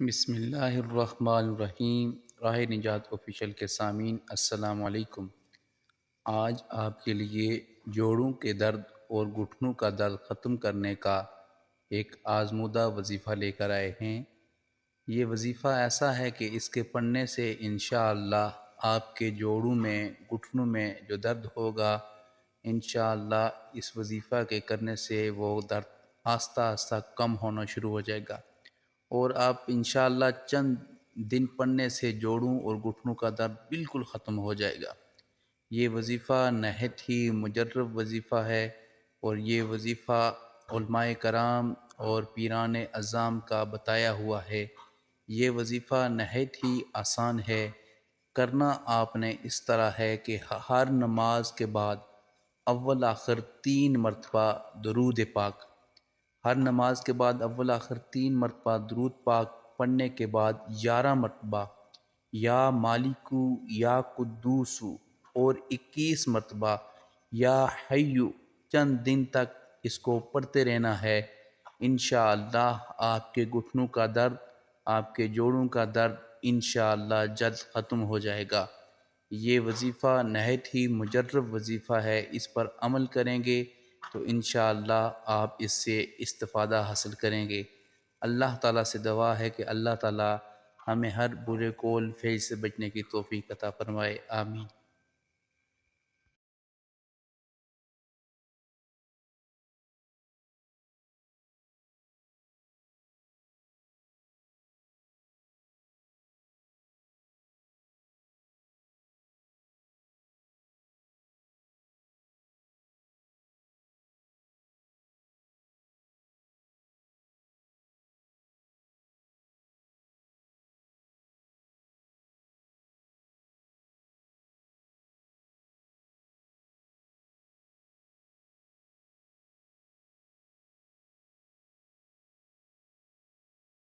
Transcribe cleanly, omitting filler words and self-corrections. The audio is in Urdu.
بسم اللہ الرحمن الرحیم۔ راہ نجات آفیشیل کے سامعین السلام علیکم۔ آج آپ کے لیے جوڑوں کے درد اور گھٹنوں کا درد ختم کرنے کا ایک آزمودہ وظیفہ لے کر آئے ہیں۔ یہ وظیفہ ایسا ہے کہ اس کے پڑھنے سے انشاءاللہ آپ کے جوڑوں میں گھٹنوں میں جو درد ہوگا، انشاءاللہ اس وظیفہ کے کرنے سے وہ درد آہستہ آہستہ کم ہونا شروع ہو جائے گا، اور آپ انشاءاللہ چند دن پڑھنے سے جوڑوں اور گھٹنوں کا درد بالکل ختم ہو جائے گا۔ یہ وظیفہ نہایت ہی مجرب وظیفہ ہے، اور یہ وظیفہ علماء کرام اور پیران اعظام کا بتایا ہوا ہے۔ یہ وظیفہ نہایت ہی آسان ہے۔ کرنا آپ نے اس طرح ہے کہ ہر نماز کے بعد اول آخر 3 مرتبہ درود پاک، ہر نماز کے بعد اول آخر 3 مرتبہ درود پاک پڑھنے کے بعد 11 مرتبہ یا مالکو یا قدوسو اور 21 مرتبہ یا حیو چند دن تک اس کو پڑھتے رہنا ہے۔ انشاءاللہ آپ کے گھٹنوں کا درد، آپ کے جوڑوں کا درد انشاءاللہ جلد ختم ہو جائے گا۔ یہ وظیفہ نہایت ہی مجرب وظیفہ ہے، اس پر عمل کریں گے تو انشاءاللہ آپ اس سے استفادہ حاصل کریں گے۔ اللہ تعالیٰ سے دعا ہے کہ اللہ تعالیٰ ہمیں ہر برے قول فعل سے بچنے کی توفیق عطا فرمائے، آمین۔